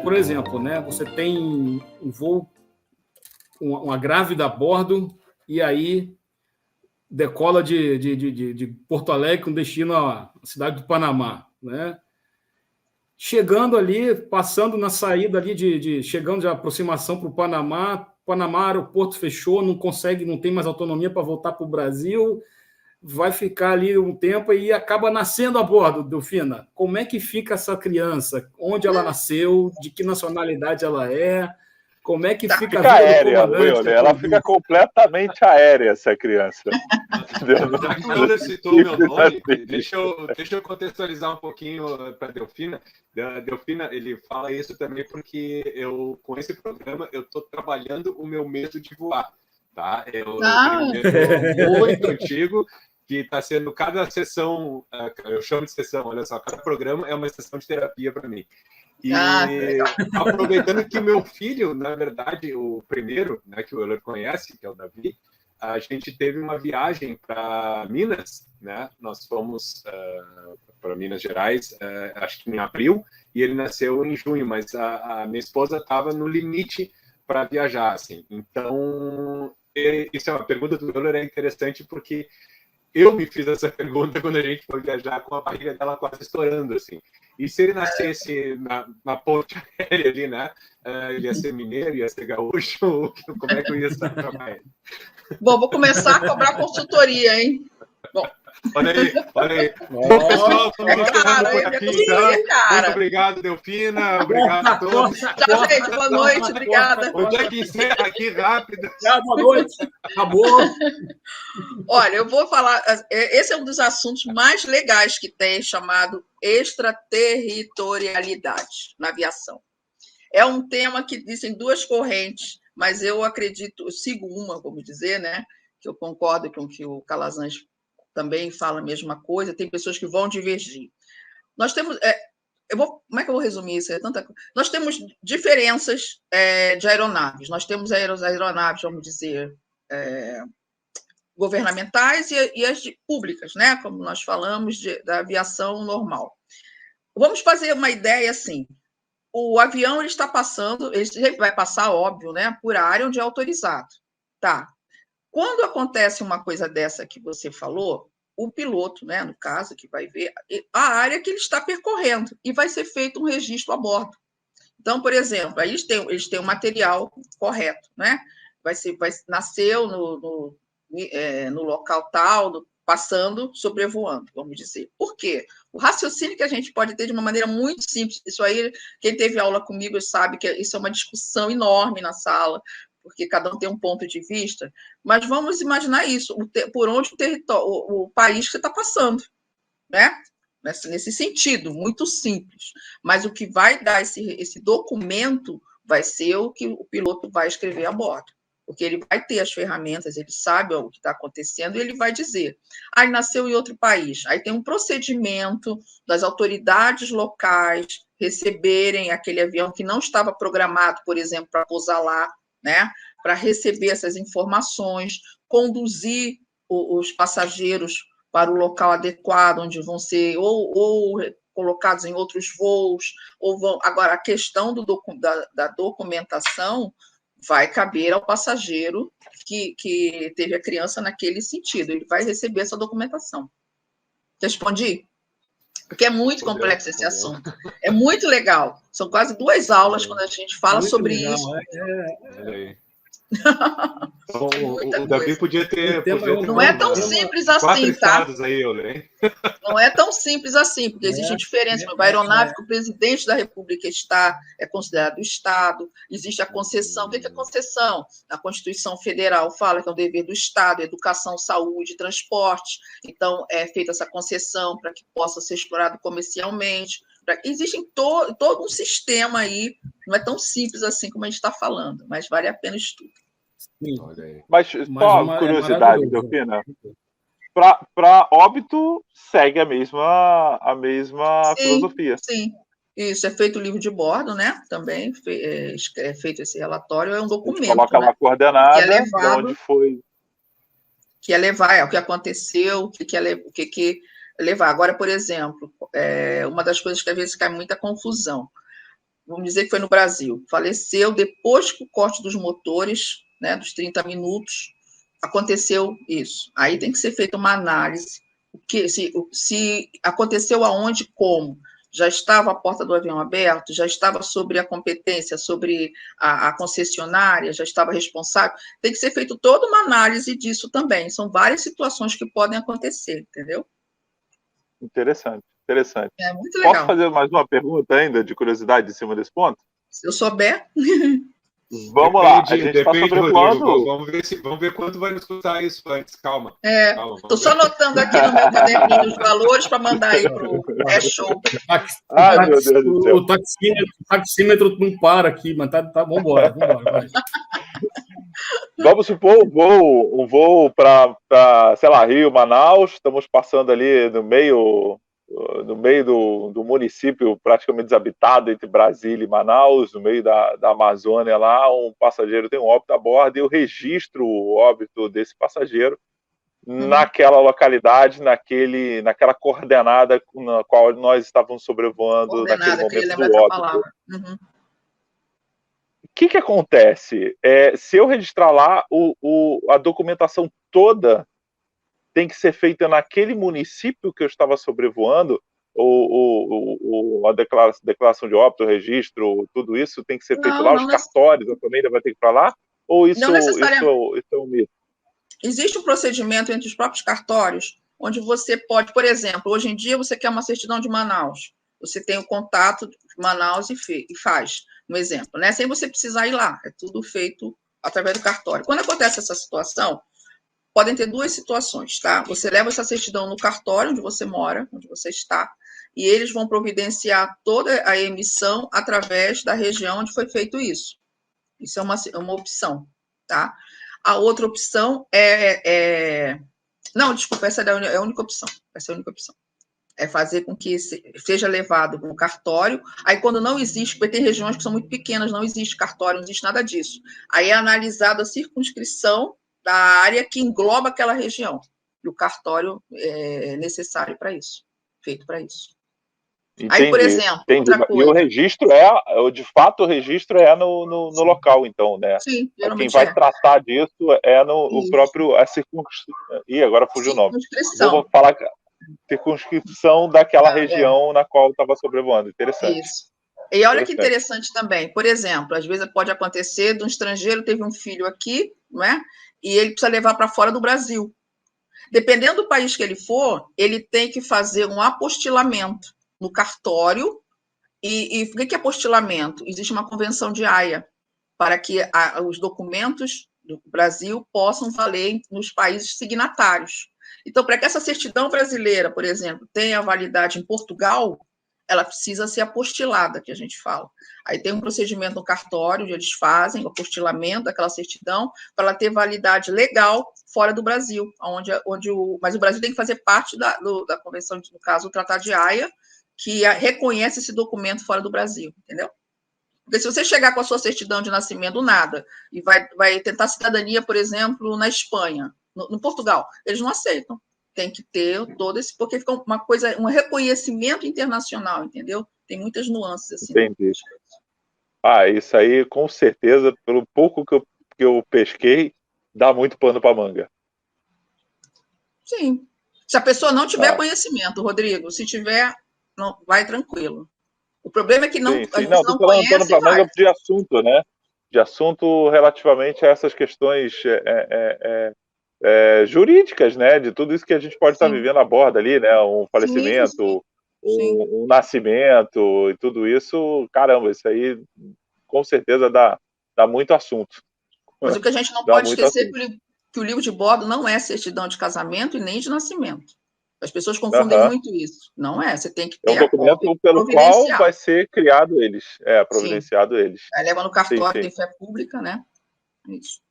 por exemplo, né, você tem um voo, uma grávida a bordo, e aí decola de Porto Alegre com destino à cidade do Panamá, né? Chegando ali, passando na saída ali chegando de aproximação para o Panamá, aeroporto fechou, não consegue, não tem mais autonomia para voltar para o Brasil, vai ficar ali um tempo e acaba nascendo a bordo, Delfina. Como é que fica essa criança? Onde ela nasceu? De que nacionalidade ela é? Como é que fica a vida aérea, do comandante? ela fica completamente aérea, essa criança. Já que o Euler citou o meu nome, deixa eu contextualizar um pouquinho para a Delfina. Delfina, ele fala isso também porque com esse programa, eu estou trabalhando o meu medo de voar. Tá? Eu tenho um medo muito antigo, que está sendo cada sessão, eu chamo de sessão, olha só, cada programa é uma sessão de terapia para mim. E aproveitando que o meu filho, na verdade, o primeiro, né, que o Euler conhece, que é o Davi, a gente teve uma viagem para Minas, né? Nós fomos para Minas Gerais, acho que em abril, e ele nasceu em junho, mas a minha esposa estava no limite para viajar, assim. Então, isso é uma pergunta do Euler, é interessante porque eu me fiz essa pergunta quando a gente foi viajar com a barriga dela quase estourando, assim. E se ele nascesse na ponte aérea ali, né? Ele ia ser mineiro, ia ser gaúcho, como é que eu ia trabalhar ele? Bom, vou começar a cobrar consultoria, hein? Bom. Olha aí. Bom, pessoal, estamos encerrando por aqui, então. Muito obrigado, Delfina. Obrigado a todos. Tchau, gente. Boa noite. Obrigada. Onde é que encerra aqui rápido? Boa noite. Acabou. Olha, eu vou falar... Esse é um dos assuntos mais legais que tem, chamado extraterritorialidade na aviação. É um tema que dizem duas correntes, mas eu acredito, eu sigo uma, vamos dizer, né? Que eu concordo com o que o Calazans também fala a mesma coisa, tem pessoas que vão divergir. Nós temos... como é que eu vou resumir isso? Nós temos diferenças de aeronaves. Nós temos aeronaves, vamos dizer, governamentais e as públicas, né? Como nós falamos da aviação normal. Vamos fazer uma ideia assim. O avião ele está passando, ele vai passar, óbvio, né? Por área onde é autorizado. Tá. Quando acontece uma coisa dessa que você falou, o piloto, né, no caso, que vai ver a área que ele está percorrendo e vai ser feito um registro a bordo. Então, por exemplo, aí eles têm o material correto, né? Nasceu no local tal, passando, sobrevoando, vamos dizer. Por quê? O raciocínio que a gente pode ter de uma maneira muito simples, isso aí, quem teve aula comigo sabe que isso é uma discussão enorme na sala, porque cada um tem um ponto de vista, mas vamos imaginar isso, por onde o país que está passando, né? Nesse sentido, muito simples. Mas o que vai dar esse documento vai ser o que o piloto vai escrever a bordo, porque ele vai ter as ferramentas, ele sabe o que está acontecendo e ele vai dizer. Aí nasceu em outro país, aí tem um procedimento das autoridades locais receberem aquele avião que não estava programado, por exemplo, para pousar lá, né? Para receber essas informações, conduzir os passageiros para o local adequado, onde vão ser ou colocados em outros voos, Agora, a questão da documentação vai caber ao passageiro que teve a criança naquele sentido, ele vai receber essa documentação. Respondi? Porque é muito complexo esse assunto. É muito legal. São quase 2 aulas quando a gente fala muito sobre legal, isso. Então, o Davi podia ter. Não é tão simples assim, tá? Aí, não é tão simples assim, porque existe diferença. A aeronave que o presidente da República é considerado Estado, existe a concessão. O que é concessão? A Constituição Federal fala que é um dever do Estado, educação, saúde, transporte. Então, é feita essa concessão para que possa ser explorado comercialmente. Existe todo um sistema aí, não é tão simples assim como a gente está falando, mas vale a pena o estudo. Mas só uma curiosidade, Delfina. Para Óbito, segue a mesma filosofia. Sim, isso. É feito o livro de bordo, né? Também é feito esse relatório, é um documento. Coloca lá coordenada, que é levado, de onde foi. Que é levar, o que aconteceu, o que levar. Agora, por exemplo, uma das coisas que às vezes cai muita confusão. vamos dizer que foi no Brasil, faleceu depois que o corte dos motores, né, dos 30 minutos, aconteceu isso. Aí tem que ser feita uma análise, se aconteceu aonde, como. Já estava a porta do avião aberta, já estava sobre a competência, sobre a concessionária, já estava responsável. Tem que ser feita toda uma análise disso também. São várias situações que podem acontecer, entendeu? Interessante, interessante. É muito legal. Posso fazer mais uma pergunta ainda, de curiosidade, em cima desse ponto? Se eu souber. Vamos lá, a gente está sobrevoando. Vamos ver quanto vai nos custar isso antes. Calma. Estou só anotando aqui no meu caderninho os valores para mandar aí para o show. Ai, meu Deus do céu. O taxímetro não para aqui, mas tá, vamos embora. Vamos supor um voo para, sei lá, Rio, Manaus. Estamos passando ali no meio do município praticamente desabitado entre Brasília e Manaus, no meio da Amazônia lá, um passageiro tem um óbito a bordo e eu registro o óbito desse passageiro naquela localidade, naquela coordenada na qual nós estávamos sobrevoando naquele momento do óbito. O que acontece? Se eu registrar lá, a documentação toda tem que ser feita naquele município que eu estava sobrevoando, a declaração de óbito, o registro, tudo isso tem que ser feito lá, os cartórios, a família vai ter que ir para lá? Ou isso é um mito? Existe um procedimento entre os próprios cartórios, onde você pode, por exemplo, hoje em dia você quer uma certidão de Manaus, você tem o contato de Manaus e faz, um exemplo, né? Sem você precisar ir lá, é tudo feito através do cartório. Quando acontece essa situação, podem ter duas situações, tá? Você leva essa certidão no cartório onde você mora, onde você está, e eles vão providenciar toda a emissão através da região onde foi feito isso. Isso é uma opção, tá? A outra opção Não, desculpa, essa é a única opção. Essa é a única opção. É fazer com que seja levado no cartório. Aí, quando não existe, porque tem regiões que são muito pequenas, não existe cartório, não existe nada disso. Aí é analisada a circunscrição da área que engloba aquela região. E o cartório é necessário para isso, feito para isso. Entendi, aí, por exemplo, outra coisa... E o registro de fato, o registro no local, então, né? Sim, quem vai tratar disso o próprio... Ih, agora fugiu o nome. Vou falar circunscrição daquela região na qual estava sobrevoando. Interessante. Isso. E olha que interessante também. Por exemplo, às vezes pode acontecer de um estrangeiro teve um filho aqui, não é? E ele precisa levar para fora do Brasil. Dependendo do país que ele for, ele tem que fazer um apostilamento no cartório. E o que é apostilamento? Existe uma convenção de Haia para que os documentos do Brasil possam valer nos países signatários. Então, para que essa certidão brasileira, por exemplo, tenha validade em Portugal, ela precisa ser apostilada, que a gente fala. Aí tem um procedimento no cartório, onde eles fazem o apostilamento daquela certidão para ela ter validade legal fora do Brasil, mas o Brasil tem que fazer parte da convenção, no caso, o Tratado de Haia, que reconhece esse documento fora do Brasil, entendeu? Porque se você chegar com a sua certidão de nascimento do nada e vai tentar cidadania, por exemplo, na Espanha, no Portugal, eles não aceitam. Tem que ter todo esse... Porque fica uma coisa, um reconhecimento internacional, entendeu? Tem muitas nuances assim. Entendi. Isso aí, com certeza, pelo pouco que eu pesquei, dá muito pano para manga. Sim. Se a pessoa não tiver conhecimento, Rodrigo, se tiver, não, vai tranquilo. O problema é que não, sim. Não conhece. Pano para manga de assunto, né? De assunto relativamente a essas questões jurídicas, né? De tudo isso que a gente pode estar vivendo a bordo ali, né? Um falecimento, um nascimento e tudo isso. Caramba, isso aí com certeza dá muito assunto. Mas o que a gente não pode esquecer é que o livro de bordo não é certidão de casamento e nem de nascimento. As pessoas confundem muito isso. Não é, você tem que ter um documento pelo qual vai ser criado eles, providenciado eles. Aí leva no cartório, tem fé pública, né? Isso.